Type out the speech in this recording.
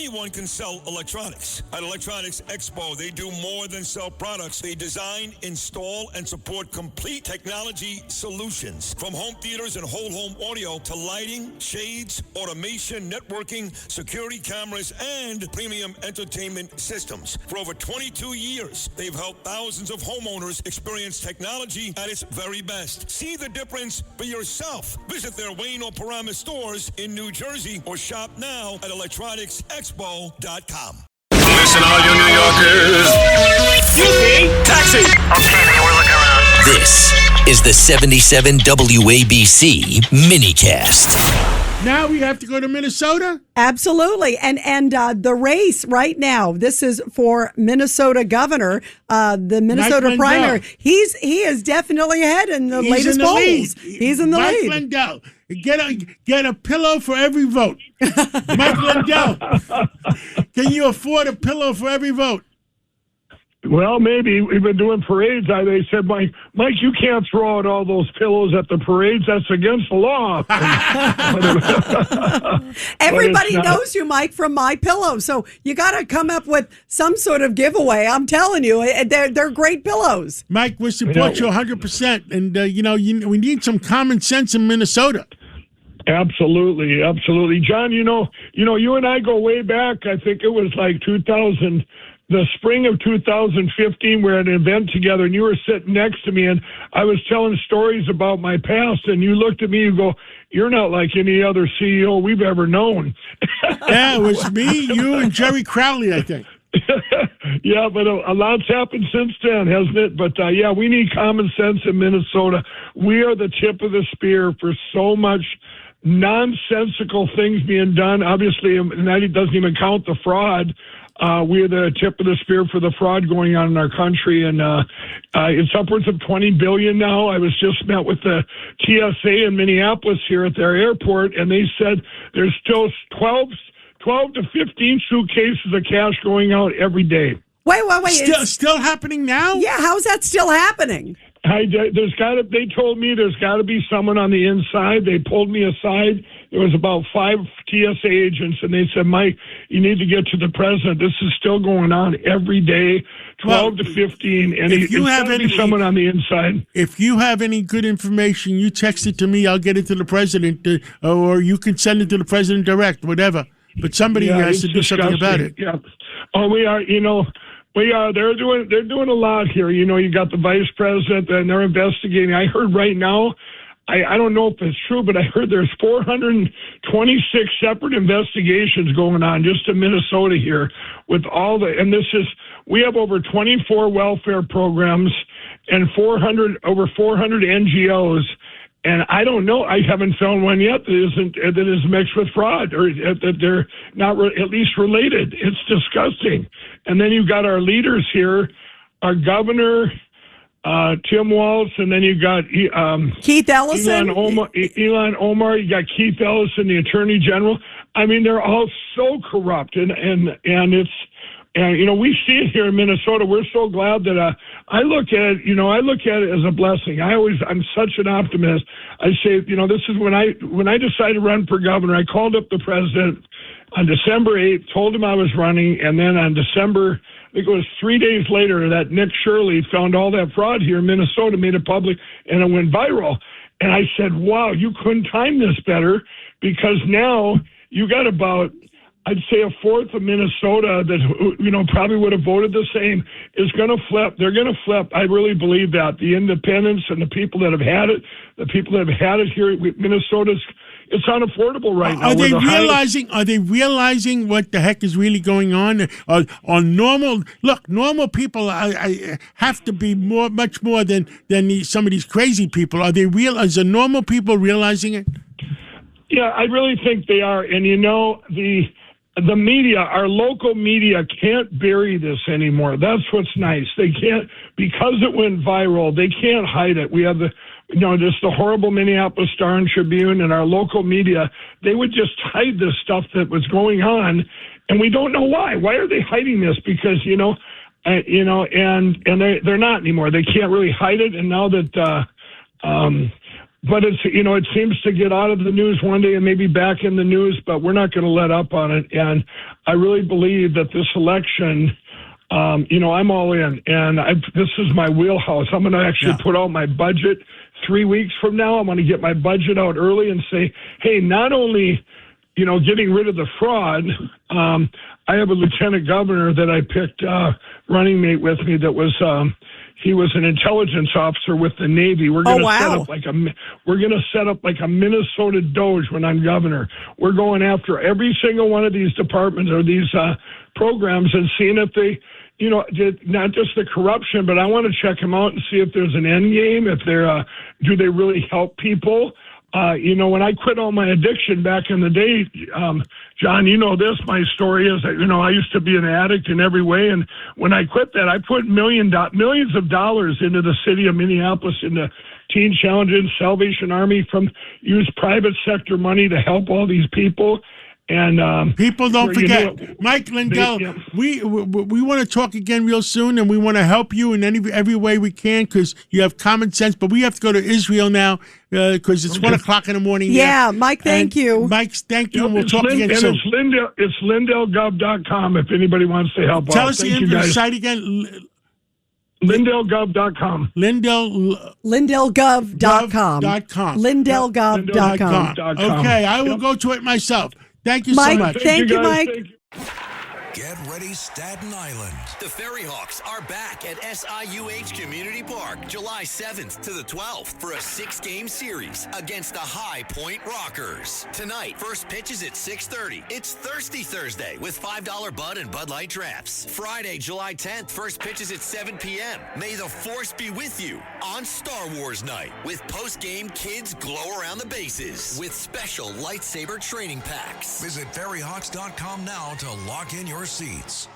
Anyone can sell electronics. At Electronics Expo, they do more than sell products. They design, install, and support complete technology solutions. From home theaters and whole home audio to lighting, shades, automation, networking, security cameras, and premium entertainment systems. For over 22 years, they've helped thousands of homeowners experience technology at its very best. See the difference for yourself. Visit their Wayne or Paramus stores in New Jersey or shop now at electronicsexpo.com. Listen, all you New Yorkers. Taxi! Okay, we're looking around. This is the 77 WABC minicast. Now we have to go to Minnesota? Absolutely. And the race right now, this is for Minnesota governor, the Minnesota primary. He is definitely ahead in the latest polls. Lead. He's in the lead. Mike Lindell. Get a pillow for every vote. Mike Lindell. Can you afford a pillow for every vote? Well, maybe. We've been doing parades. They said, Mike, you can't throw out all those pillows at the parades. That's against the law. Everybody knows you, Mike, from My Pillow. So you got to come up with some sort of giveaway. I'm telling you, they're great pillows. Mike, we support you 100%. And, we need some common sense in Minnesota. Absolutely. John, you and I go way back. I think it was like 2000. The spring of 2015, we're at an event together, and you were sitting next to me, and I was telling stories about my past, and you looked at me and go, "You're not like any other CEO we've ever known." Yeah, it was me, you, and Jerry Crowley, I think. Yeah, but a lot's happened since then, hasn't it? But, we need common sense in Minnesota. We are the tip of the spear for so much nonsensical things being done. Obviously, and that doesn't even count the fraud. We're the tip of the spear for the fraud going on in our country, and it's upwards of $20 billion now. I was just met with the TSA in Minneapolis here at their airport, and they said there's still 12 to 15 suitcases of cash going out every day. Wait. Still happening now? Yeah, how's that still happening? They told me there's got to be someone on the inside. They pulled me aside. There was about 5 TSA agents, and they said, "Mike, you need to get to the president. This is still going on every day, 12 to 15, and it's got to be someone on the inside." If you have any good information, you text it to me. I'll get it to the president, or you can send it to the president direct, whatever. But somebody has to do something about it. Yeah. Oh, we are. They're doing a lot here. You got the vice president, and they're investigating. I heard right now, I don't know if it's true, but I heard there's 426 separate investigations going on just in Minnesota here with we have over 24 welfare programs and over 400 NGOs. And I don't know. I haven't found one yet that is mixed with fraud, or that they're not at least related. It's disgusting. And then you've got our leaders here, our governor, Tim Walz, and then you got Keith Ellison, Elon Omar. You got Keith Ellison, the Attorney General. I mean, they're all so corrupt, and it's. And, we see it here in Minnesota. We're so glad that I look at it as a blessing. I'm such an optimist. I say, this is when I decided to run for governor, I called up the president on December 8th, told him I was running. And then on December, I think it was 3 days later, that Nick Shirley found all that fraud here in Minnesota, made it public, and it went viral. And I said, wow, you couldn't time this better, because now you got about, I'd say, a fourth of Minnesota that, probably would have voted the same is going to flip. They're going to flip. I really believe that. The independents and the people that have had it, here, Minnesota's, it's unaffordable right now. Are they realizing what the heck is really going on? Normal people I have to be much more than some of these crazy people. Are the normal people realizing it? Yeah, I really think they are. And, the media, our local media, can't bury this anymore. That's what's nice. They can't, because it went viral, they can't hide it. We have just the horrible Minneapolis Star and Tribune, and our local media, they would just hide this stuff that was going on, and we don't know why. Why are they hiding this? Because, and they're not anymore. They can't really hide it, and now that but it's, it seems to get out of the news one day and maybe back in the news, but we're not going to let up on it. And I really believe that this election, I'm all in, and this is my wheelhouse. I'm going to actually put out my budget 3 weeks from now. I'm going to get my budget out early and say, hey, not only, getting rid of the fraud, I have a lieutenant governor that I picked running mate with me that was he was an intelligence officer with the Navy. We're going to set up like a Minnesota Doge when I'm governor. We're going after every single one of these departments or these programs and seeing if they, not just the corruption, but I want to check them out and see if there's an end game. If they're, do they really help people? When I quit all my addiction back in the day, John, this, my story is that, I used to be an addict in every way. And when I quit that, I put millions of dollars into the city of Minneapolis, into Teen Challenge, Salvation Army, used private sector money to help all these people. And people don't forget, Mike Lindell. We want to talk again real soon, and we want to help you in every way we can because you have common sense. But we have to go to Israel now because it's 1 o'clock in the morning. Yeah, Mike, thank you. Mike, thank you, and we'll talk again soon. It's LindellGov.com if anybody wants to help. Tell us the site again. LindellGov.com. LindellGov.com. LindellGov.com. Okay, I will go to it myself. Thank you Mike, so much. Thank you, Mike. Get ready, Staten Island. The Ferry Hawks are back at SIUH Community Park July 7th to the 12th for a 6-game series against the High Point Rockers. Tonight, first pitch is at 6:30. It's Thirsty Thursday with $5 Bud and Bud Light Traps. Friday, July 10th, first pitch is at 7 p.m. May the Force be with you on Star Wars Night with post-game kids glow around the bases with special lightsaber training packs. Visit ferryhawks.com now to lock in your seats.